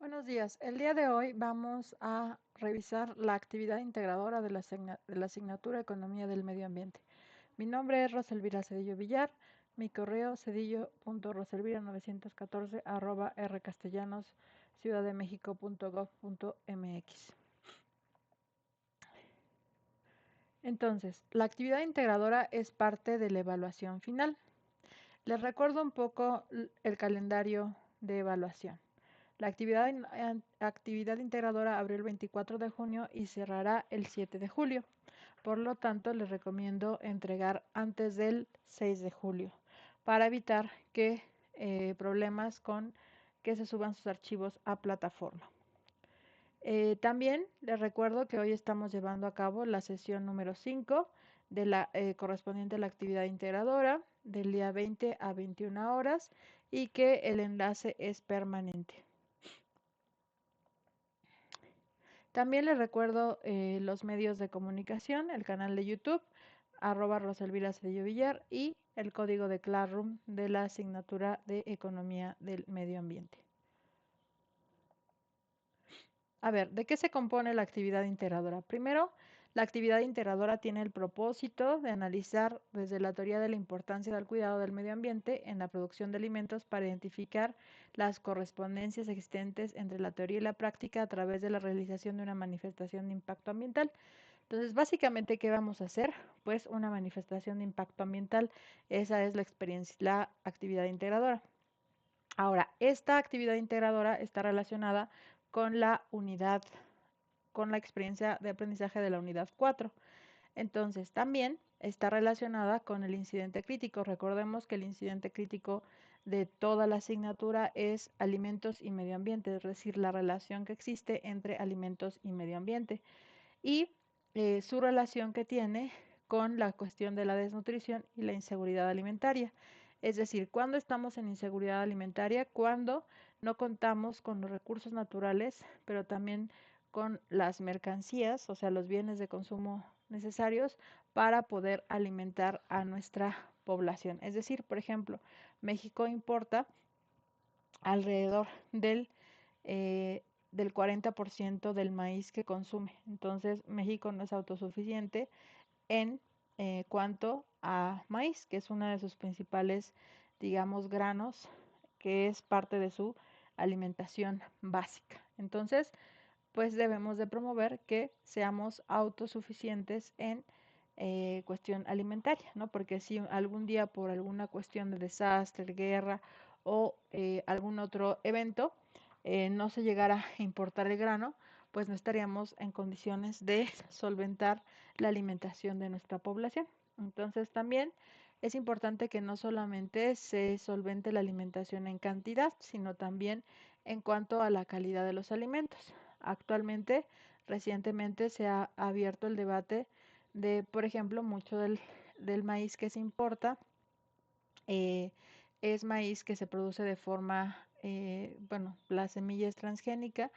Buenos días. El día de hoy vamos a revisar la actividad integradora de la asignatura Economía del Medio Ambiente. Mi nombre es Roselvira Cedillo Villar. Mi correo cedillo.roselvira914 rcastellanos.gov.mx. Entonces, la actividad integradora es parte de la evaluación final. Les recuerdo un poco el calendario de evaluación. La actividad integradora abrió el 24 de junio y cerrará el 7 de julio. Por lo tanto, les recomiendo entregar antes del 6 de julio para evitar problemas con que se suban sus archivos a plataforma. También les recuerdo que hoy estamos llevando a cabo la sesión número 5 de la correspondiente a la actividad integradora del día 20 a 21 horas y que el enlace es permanente. También les recuerdo los medios de comunicación, el canal de YouTube, @Roselvira Cedillo Villar y el código de Classroom de la asignatura de Economía del Medio Ambiente. A ver, ¿de qué se compone la actividad integradora? Primero, la actividad integradora tiene el propósito de analizar desde la teoría de la importancia del cuidado del medio ambiente en la producción de alimentos para identificar las correspondencias existentes entre la teoría y la práctica a través de la realización de una manifestación de impacto ambiental. Entonces, básicamente, ¿qué vamos a hacer? Pues una manifestación de impacto ambiental. Esa es la actividad integradora. Ahora, esta actividad integradora está relacionada con con la experiencia de aprendizaje de la unidad 4. Entonces, también está relacionada con el incidente crítico. Recordemos que el incidente crítico de toda la asignatura es alimentos y medio ambiente, es decir, la relación que existe entre alimentos y medio ambiente y su relación que tiene con la cuestión de la desnutrición y la inseguridad alimentaria. Es decir, cuando estamos en inseguridad alimentaria, cuando no contamos con los recursos naturales, pero también con las mercancías, o sea, los bienes de consumo necesarios para poder alimentar a nuestra población. Es decir, por ejemplo, México importa alrededor del 40% del maíz que consume. Entonces, México no es autosuficiente en cuanto a maíz, que es una de sus principales, digamos, granos, que es parte de su alimentación básica. Entonces, pues debemos de promover que seamos autosuficientes en cuestión alimentaria, ¿no? Porque si algún día por alguna cuestión de desastre, guerra o algún otro evento no se llegara a importar el grano, pues no estaríamos en condiciones de solventar la alimentación de nuestra población. Entonces también es importante que no solamente se solvente la alimentación en cantidad, sino también en cuanto a la calidad de los alimentos. Actualmente, recientemente se ha abierto el debate de, por ejemplo, mucho del maíz que se importa eh, es maíz que se produce de forma, bueno, la semilla es transgénica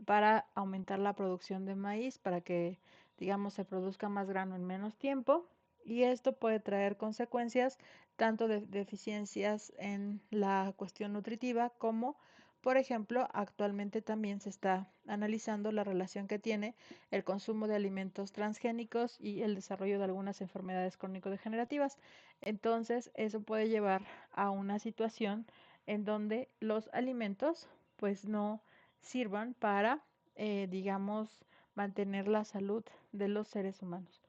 para aumentar la producción de maíz, para que, digamos, se produzca más grano en menos tiempo. Y esto puede traer consecuencias tanto de deficiencias en la cuestión nutritiva como, por ejemplo, actualmente también se está analizando la relación que tiene el consumo de alimentos transgénicos y el desarrollo de algunas enfermedades crónico-degenerativas. Entonces, eso puede llevar a una situación en donde los alimentos pues no sirvan para, digamos, mantener la salud de los seres humanos.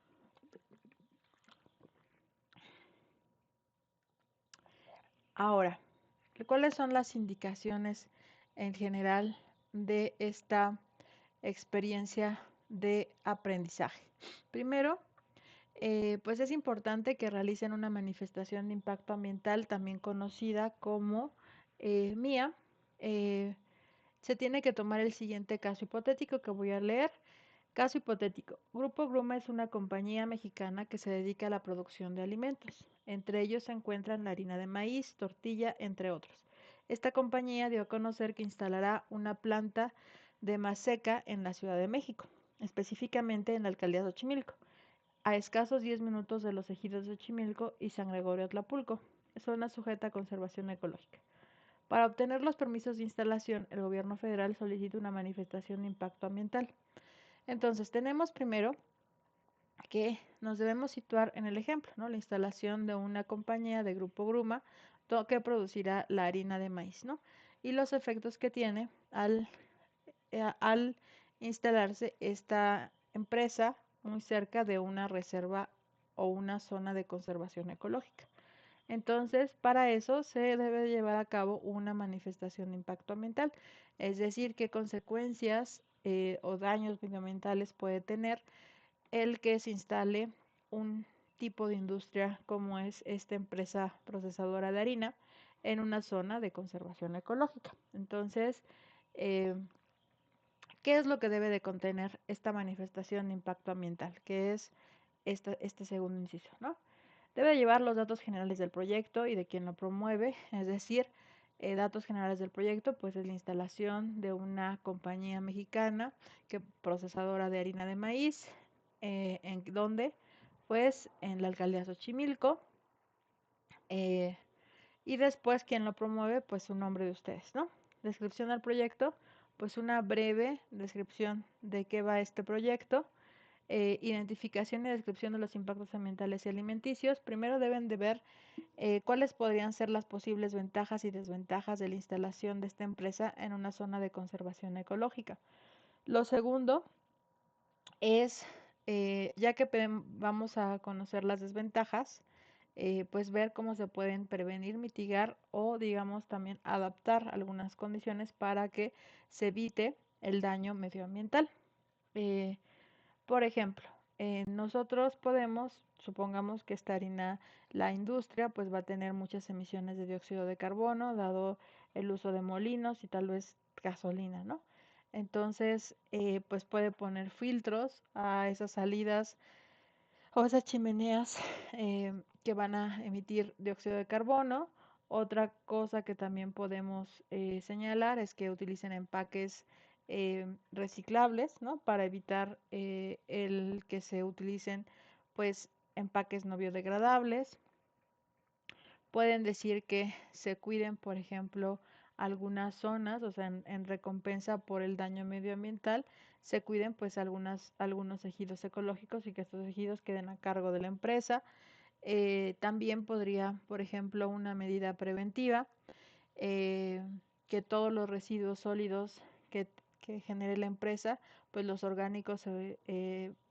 Ahora, ¿cuáles son las indicaciones en general de esta experiencia de aprendizaje? Primero, pues es importante que realicen una manifestación de impacto ambiental, también conocida como MIA. Se tiene que tomar el siguiente caso hipotético que voy a leer. Caso hipotético. Grupo Gruma es una compañía mexicana que se dedica a la producción de alimentos. Entre ellos se encuentran la harina de maíz, tortilla, entre otros. Esta compañía dio a conocer que instalará una planta de maseca en la Ciudad de México, específicamente en la alcaldía de Xochimilco, a escasos 10 minutos de los ejidos de Xochimilco y San Gregorio Atlapulco, zona sujeta a conservación ecológica. Para obtener los permisos de instalación, el gobierno federal solicita una manifestación de impacto ambiental. Entonces, tenemos primero que nos debemos situar en el ejemplo, ¿no? La instalación de una compañía de Grupo Gruma que producirá la harina de maíz, ¿no? Y los efectos que tiene al instalarse esta empresa muy cerca de una reserva o una zona de conservación ecológica. Entonces, para eso se debe llevar a cabo una manifestación de impacto ambiental, es decir, qué consecuencias o daños medioambientales puede tener el que se instale un tipo de industria como es esta empresa procesadora de harina en una zona de conservación ecológica. Entonces, eh, ¿qué es lo que debe de contener esta manifestación de impacto ambiental? Que es este segundo inciso, ¿no? Debe llevar los datos generales del proyecto y de quien lo promueve, es decir, datos generales del proyecto, pues es la instalación de una compañía mexicana que procesadora de harina de maíz, ¿en dónde? Pues en la alcaldía Xochimilco, eh, y después quien lo promueve, pues su nombre de ustedes, ¿no? Descripción del proyecto, pues una breve descripción de qué va este proyecto. Identificación y descripción de los impactos ambientales y alimenticios. Primero deben de ver cuáles podrían ser las posibles ventajas y desventajas de la instalación de esta empresa en una zona de conservación ecológica. Lo segundo es, ya que vamos a conocer las desventajas, pues ver cómo se pueden prevenir, mitigar o, digamos, también adaptar algunas condiciones para que se evite el daño medioambiental. Eh, por ejemplo, nosotros podemos, supongamos que esta harina, la industria, pues va a tener muchas emisiones de dióxido de carbono, dado el uso de molinos y tal vez gasolina, ¿no? Entonces, pues puede poner filtros a esas salidas o esas chimeneas que van a emitir dióxido de carbono. Otra cosa que también podemos señalar es que utilicen empaques reciclables, ¿no? Para evitar el que se utilicen, pues, empaques no biodegradables. Pueden decir que se cuiden, por ejemplo, algunas zonas, o sea, en recompensa por el daño medioambiental, se cuiden pues algunos ejidos ecológicos y que estos ejidos queden a cargo de la empresa. También podría, por ejemplo, una medida preventiva, eh, que todos los residuos sólidos que genere la empresa, pues los orgánicos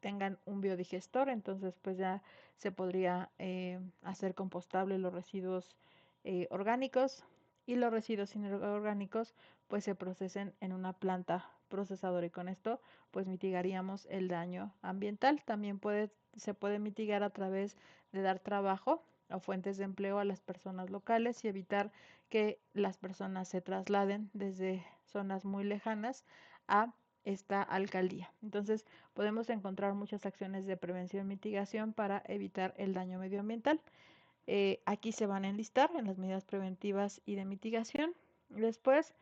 tengan un biodigestor, entonces pues ya se podría hacer compostable los residuos orgánicos y los residuos inorgánicos pues se procesen en una planta procesadora y con esto pues mitigaríamos el daño ambiental. También se puede mitigar a través de dar trabajo o fuentes de empleo a las personas locales y evitar que las personas se trasladen desde zonas muy lejanas a esta alcaldía. Entonces, podemos encontrar muchas acciones de prevención y mitigación para evitar el daño medioambiental. Aquí se van a enlistar en las medidas preventivas y de mitigación. Después,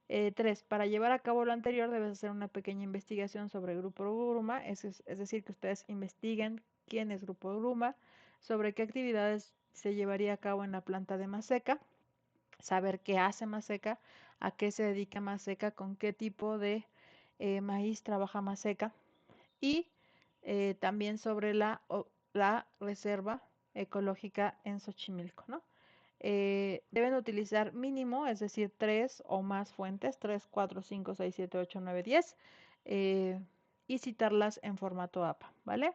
3. Para llevar a cabo lo anterior debes hacer una pequeña investigación sobre el Grupo Gruma, es decir, que ustedes investiguen quién es Grupo Gruma, sobre qué actividades se llevaría a cabo en la planta de Maseca, saber qué hace Maseca, a qué se dedica Maseca, con qué tipo de maíz trabaja Maseca y también sobre la reserva ecológica en Xochimilco, ¿no? Deben utilizar mínimo, es decir, 3 o más fuentes, 3, 4, 5, 6, 7, 8, 9, 10, y citarlas en formato APA, ¿vale?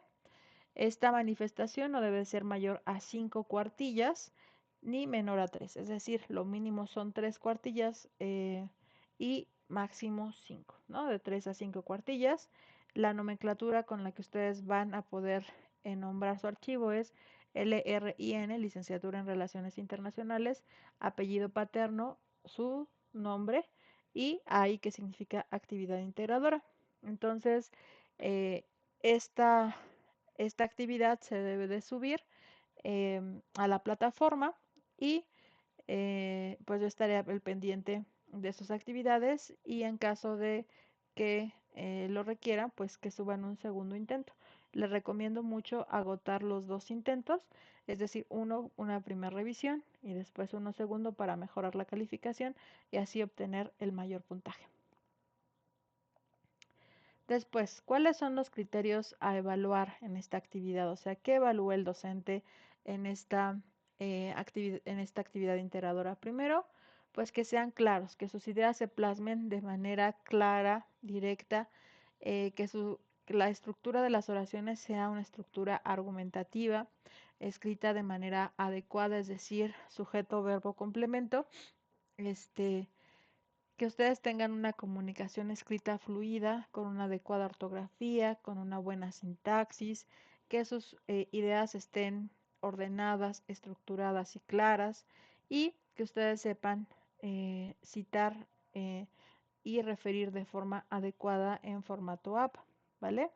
Esta manifestación no debe ser mayor a 5 cuartillas ni menor a 3, es decir, lo mínimo son 3 cuartillas y máximo 5, ¿no? De 3 a 5 cuartillas. La nomenclatura con la que ustedes van a poder nombrar su archivo es LRIN, Licenciatura en Relaciones Internacionales, apellido paterno, su nombre y AI, que significa actividad integradora. Entonces, eh, esta esta actividad se debe de subir a la plataforma y pues yo estaré al pendiente de sus actividades y en caso de que lo requieran, pues que suban un segundo intento. les recomiendo mucho agotar los 2 intentos, es decir, uno, una primera revisión y después uno segundo para mejorar la calificación y así obtener el mayor puntaje. Después, ¿cuáles son los criterios a evaluar en esta actividad? O sea, ¿qué evalúa el docente en en esta actividad integradora? Primero, pues que sean claros, que sus ideas se plasmen de manera clara, directa, que la estructura de las oraciones sea una estructura argumentativa, escrita de manera adecuada, es decir, sujeto, verbo, complemento, este, que ustedes tengan una comunicación escrita fluida, con una adecuada ortografía, con una buena sintaxis, que sus ideas estén ordenadas, estructuradas y claras, y que ustedes sepan citar y referir de forma adecuada en formato app, ¿vale?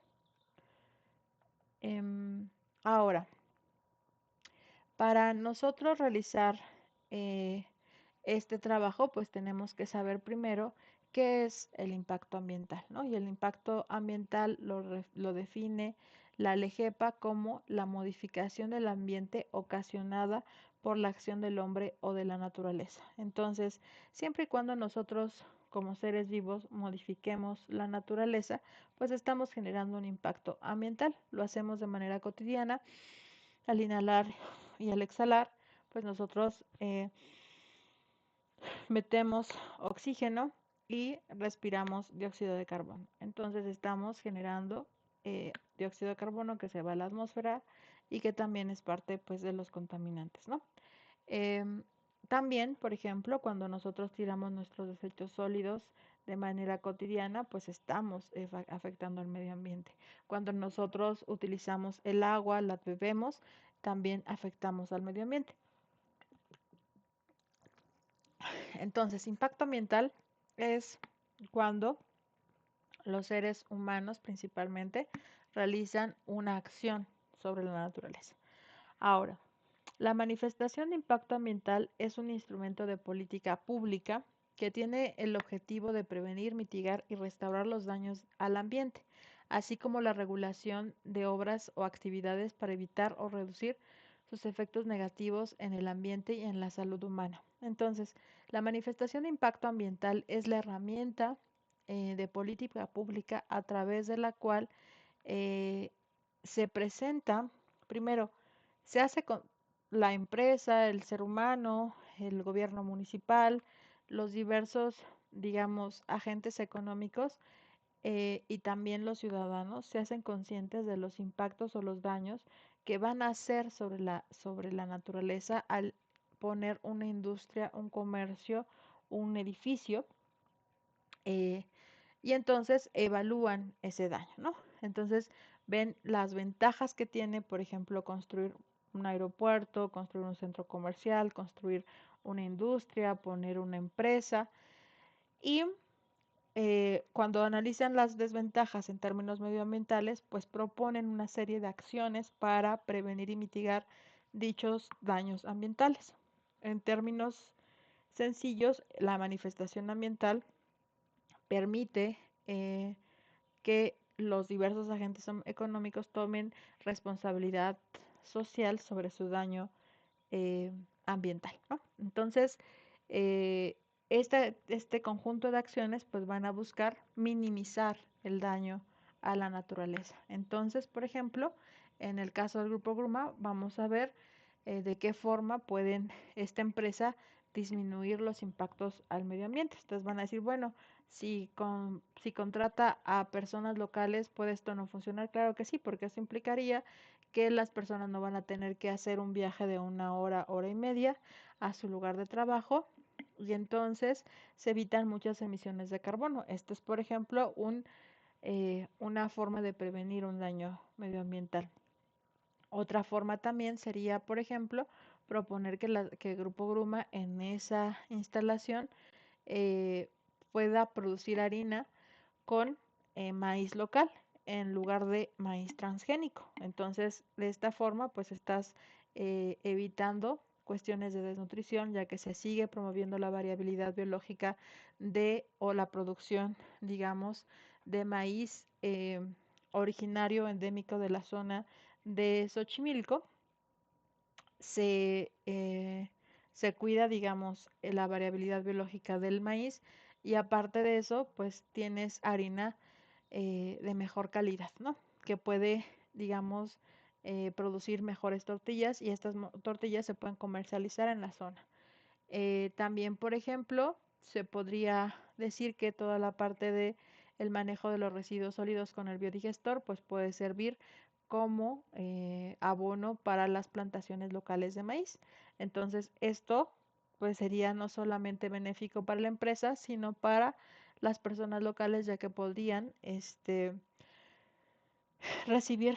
Ahora, para nosotros realizar eh, este trabajo, pues tenemos que saber primero qué es el impacto ambiental, ¿no? Y el impacto ambiental lo define la LEGEPA como la modificación del ambiente ocasionada por la acción del hombre o de la naturaleza. Entonces, siempre y cuando nosotros como seres vivos modifiquemos la naturaleza, pues estamos generando un impacto ambiental. Lo hacemos de manera cotidiana al inhalar y al exhalar, pues nosotros metemos oxígeno y respiramos dióxido de carbono. Entonces estamos generando dióxido de carbono que se va a la atmósfera y que también es parte pues de los contaminantes, ¿no? Em, También, por ejemplo, cuando nosotros tiramos nuestros desechos sólidos de manera cotidiana, pues estamos afectando al medio ambiente. Cuando nosotros utilizamos el agua, la bebemos, también afectamos al medio ambiente. Entonces, impacto ambiental es cuando los seres humanos principalmente realizan una acción sobre la naturaleza. Ahora, la manifestación de impacto ambiental es un instrumento de política pública que tiene el objetivo de prevenir, mitigar y restaurar los daños al ambiente, así como la regulación de obras o actividades para evitar o reducir sus efectos negativos en el ambiente y en la salud humana. Entonces, la manifestación de impacto ambiental es la herramienta de política pública a través de la cual eh, se presenta, primero, se hace con la empresa, el ser humano, el gobierno municipal, los diversos, digamos, agentes económicos y también los ciudadanos se hacen conscientes de los impactos o los daños que van a hacer sobre la naturaleza al poner una industria, un comercio, un edificio. eh, y entonces evalúan ese daño, ¿no? Entonces ven las ventajas que tiene, por ejemplo, construir un aeropuerto, construir un centro comercial, construir una industria, poner una empresa y cuando analizan las desventajas en términos medioambientales, pues proponen una serie de acciones para prevenir y mitigar dichos daños ambientales. En términos sencillos, la manifestación ambiental permite que los diversos agentes económicos tomen responsabilidad social sobre su daño eh, ambiental, ¿no? Entonces, eh, este conjunto de acciones pues van a buscar minimizar el daño a la naturaleza. Entonces, por ejemplo, en el caso del Grupo Gruma, vamos a ver de qué forma pueden esta empresa disminuir los impactos al medio ambiente. Entonces van a decir, bueno, si contrata a personas locales, ¿puede esto no funcionar? Claro que sí, porque eso implicaría que las personas no van a tener que hacer un viaje de 1 hora, hora y media a su lugar de trabajo y entonces se evitan muchas emisiones de carbono. Esto es, por ejemplo, una forma de prevenir un daño medioambiental. Otra forma también sería, por ejemplo, proponer que el Grupo Gruma en esa instalación eh, pueda producir harina con maíz local en lugar de maíz transgénico. Entonces, de esta forma, pues estás evitando cuestiones de desnutrición, ya que se sigue promoviendo la variabilidad biológica o la producción, digamos, de maíz originario endémico de la zona de Xochimilco, se, se cuida, digamos, la variabilidad biológica del maíz y aparte de eso, pues tienes harina de mejor calidad, ¿no? Que puede, digamos, producir mejores tortillas y estas tortillas se pueden comercializar en la zona. También, por ejemplo, se podría decir que toda la parte de el manejo de los residuos sólidos con el biodigestor, pues puede servir como abono para las plantaciones locales de maíz. Entonces, esto pues sería no solamente benéfico para la empresa, sino para las personas locales, ya que podrían recibir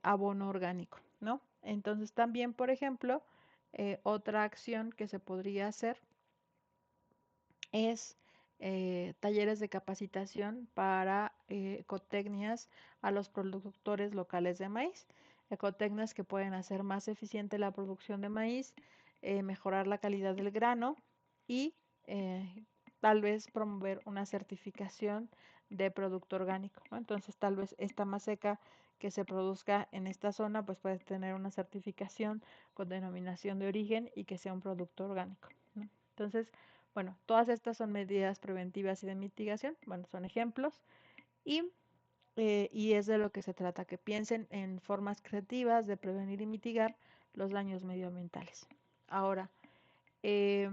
abono orgánico, ¿no? Entonces, también, por ejemplo, otra acción que se podría hacer es talleres de capacitación para ecotecnias a los productores locales de maíz. Ecotecnias que pueden hacer más eficiente la producción de maíz, mejorar la calidad del grano y tal vez promover una certificación de producto orgánico, ¿no? Entonces tal vez esta maseca que se produzca en esta zona pues puede tener una certificación con denominación de origen y que sea un producto orgánico, ¿no? Entonces, bueno, todas estas son medidas preventivas y de mitigación, bueno, son ejemplos y, y es de lo que se trata, que piensen en formas creativas de prevenir y mitigar los daños medioambientales. Ahora, eh,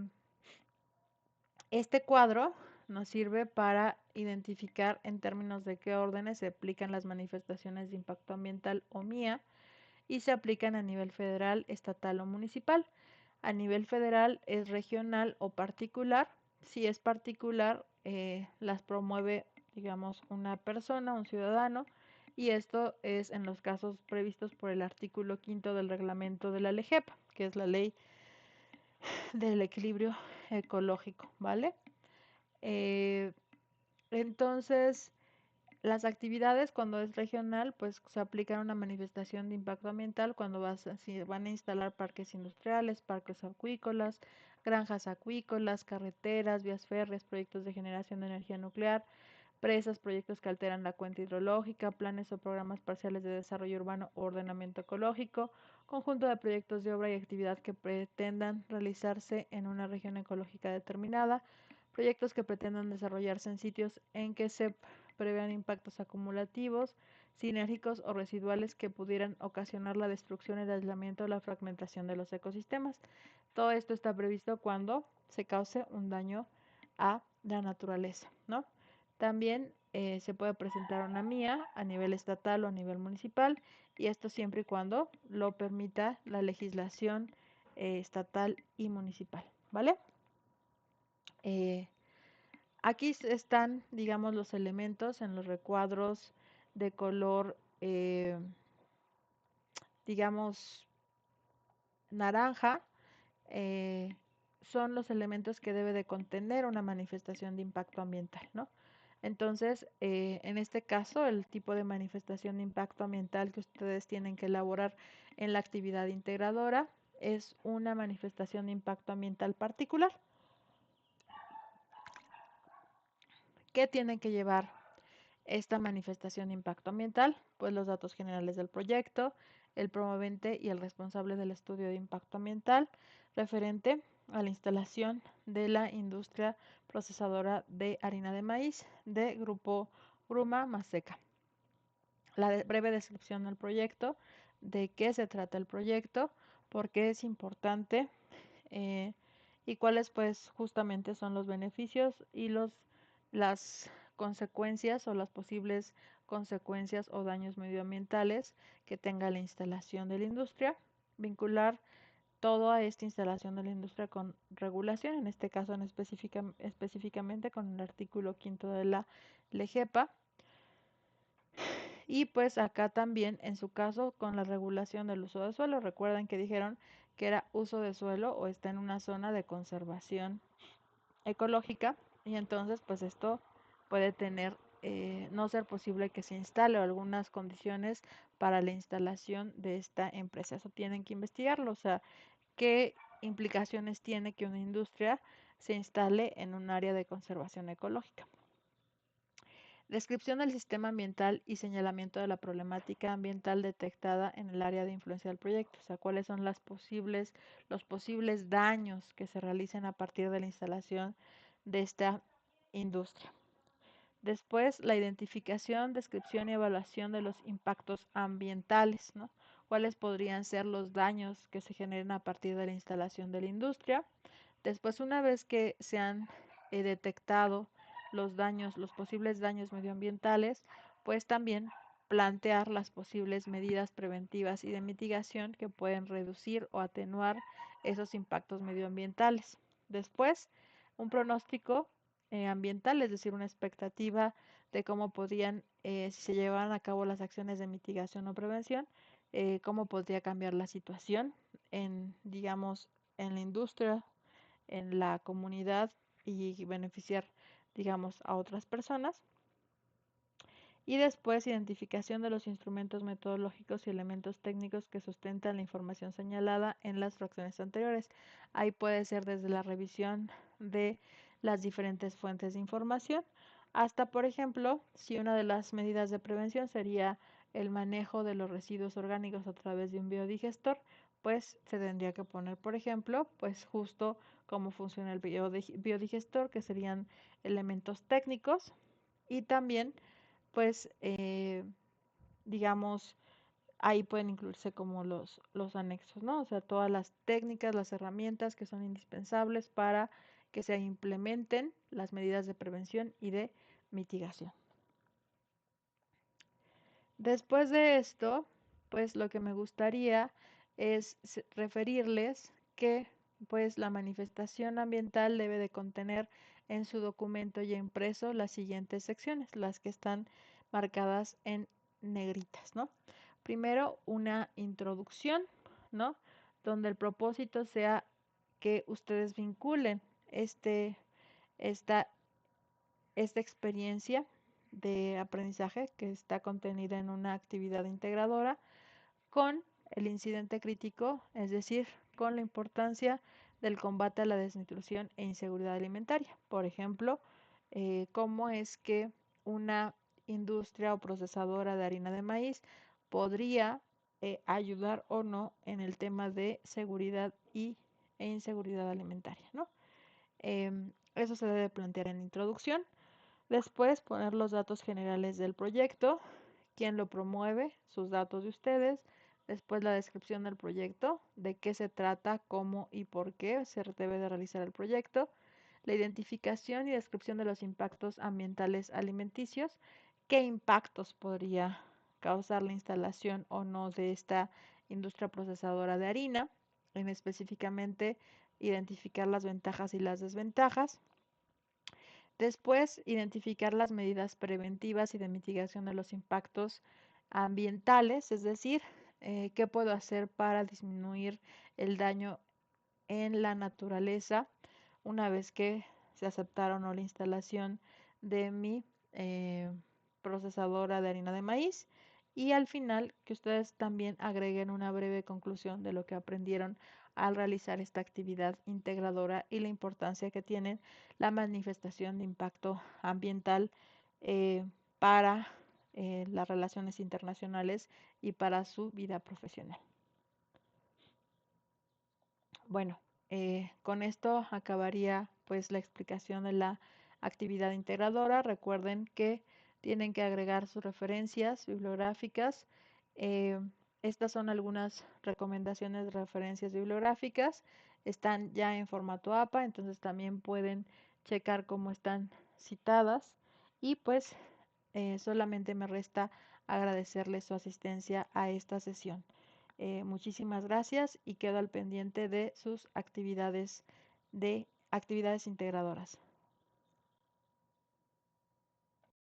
este cuadro nos sirve para identificar en términos de qué órdenes se aplican las manifestaciones de impacto ambiental o MIA y se aplican a nivel federal, estatal o municipal. A nivel federal es regional o particular. Si es particular, las promueve, digamos, una persona, un ciudadano, y esto es en los casos previstos por el artículo 5 del reglamento de la LEGEP, que es la ley del equilibrio ecológico, ¿vale? Eh, entonces, las actividades cuando es regional, pues se aplican una manifestación de impacto ambiental cuando si van a instalar parques industriales, parques acuícolas, granjas acuícolas, carreteras, vías férreas, proyectos de generación de energía nuclear, presas, proyectos que alteran la cuenca hidrológica, planes o programas parciales de desarrollo urbano o ordenamiento ecológico, conjunto de proyectos de obra y actividad que pretendan realizarse en una región ecológica determinada, proyectos que pretendan desarrollarse en sitios en que se prevean impactos acumulativos, sinérgicos o residuales que pudieran ocasionar la destrucción, el aislamiento o la fragmentación de los ecosistemas. Todo esto está previsto cuando se cause un daño a la naturaleza, ¿no? También se puede presentar una MIA a nivel estatal o a nivel municipal y esto siempre y cuando lo permita la legislación estatal y municipal, ¿vale? Eh, Aquí están, digamos, los elementos en los recuadros de color, digamos, naranja. eh, Son los elementos que debe de contener una manifestación de impacto ambiental, ¿no? Entonces, en este caso, el tipo de manifestación de impacto ambiental que ustedes tienen que elaborar en la actividad integradora es una manifestación de impacto ambiental particular. ¿Qué tienen que llevar esta manifestación de impacto ambiental? Pues los datos generales del proyecto, el promovente y el responsable del estudio de impacto ambiental referente a la instalación de la industria procesadora de harina de maíz de Grupo Gruma Maseca. La breve descripción del proyecto, de qué se trata el proyecto, por qué es importante eh, y cuáles pues justamente son los beneficios y las consecuencias o las posibles consecuencias o daños medioambientales que tenga la instalación de la industria, vincular toda esta instalación de la industria con regulación, en este caso específicamente con el artículo 5 de la LEGEPA, y pues acá también, en su caso, con la regulación del uso de suelo. Recuerden que dijeron que era uso de suelo o está en una zona de conservación ecológica y entonces pues esto puede tener, no ser posible que se instale o algunas condiciones para la instalación de esta empresa. Eso tienen que investigarlo, o sea, qué implicaciones tiene que una industria se instale en un área de conservación ecológica. Descripción del sistema ambiental y señalamiento de la problemática ambiental detectada en el área de influencia del proyecto. O sea, cuáles son los posibles daños que se realicen a partir de la instalación de esta industria. Después, la identificación, descripción y evaluación de los impactos ambientales, ¿no? Cuáles podrían ser los daños que se generen a partir de la instalación de la industria. Después, una vez que se han detectado los daños, los posibles daños medioambientales, pues también plantear las posibles medidas preventivas y de mitigación que pueden reducir o atenuar esos impactos medioambientales. Después, un pronóstico ambiental, es decir, una expectativa de cómo podrían, si se llevaran a cabo las acciones de mitigación o prevención, cómo podría cambiar la situación en, digamos, en la industria, en la comunidad y beneficiar, digamos, a otras personas. Y después, identificación de los instrumentos metodológicos y elementos técnicos que sustentan la información señalada en las fracciones anteriores. Ahí puede ser desde la revisión de las diferentes fuentes de información hasta, por ejemplo, si una de las medidas de prevención sería el manejo de los residuos orgánicos a través de un biodigestor, pues se tendría que poner, por ejemplo, pues justo cómo funciona el biodigestor, que serían elementos técnicos y también pues digamos, ahí pueden incluirse como los anexos, ¿no? O sea, todas las técnicas, las herramientas que son indispensables para que se implementen las medidas de prevención y de mitigación. Después de esto, pues lo que me gustaría es referirles que pues la manifestación ambiental debe de contener en su documento ya impreso las siguientes secciones, las que están marcadas en negritas, ¿no? Primero, una introducción, ¿no? Donde el propósito sea que ustedes vinculen esta esta experiencia de aprendizaje que está contenida en una actividad integradora con el incidente crítico, es decir, con la importancia del combate a la desnutrición e inseguridad alimentaria. Por ejemplo, cómo es que una industria o procesadora de harina de maíz podría ayudar o no en el tema de seguridad e inseguridad alimentaria, ¿no? Eso se debe plantear en introducción. Después poner los datos generales del proyecto, quién lo promueve, sus datos de ustedes. Después la descripción del proyecto, de qué se trata, cómo y por qué se debe de realizar el proyecto. La identificación y descripción de los impactos ambientales alimenticios, qué impactos podría causar la instalación o no de esta industria procesadora de harina, en específicamente identificar las ventajas y las desventajas. Después, identificar las medidas preventivas y de mitigación de los impactos ambientales, es decir, qué puedo hacer para disminuir el daño en la naturaleza una vez que se aceptaron o la instalación de mi procesadora de harina de maíz. Y al final, que ustedes también agreguen una breve conclusión de lo que aprendieron al realizar esta actividad integradora y la importancia que tiene la manifestación de impacto ambiental para las relaciones internacionales y para su vida profesional. Bueno, con esto acabaría pues la explicación de la actividad integradora. Recuerden que tienen que agregar sus referencias bibliográficas. Eh, Estas son algunas recomendaciones de referencias bibliográficas. Están ya en formato APA, entonces también pueden checar cómo están citadas. Y pues solamente me resta agradecerles su asistencia a esta sesión. Muchísimas gracias y quedo al pendiente de sus actividades integradoras.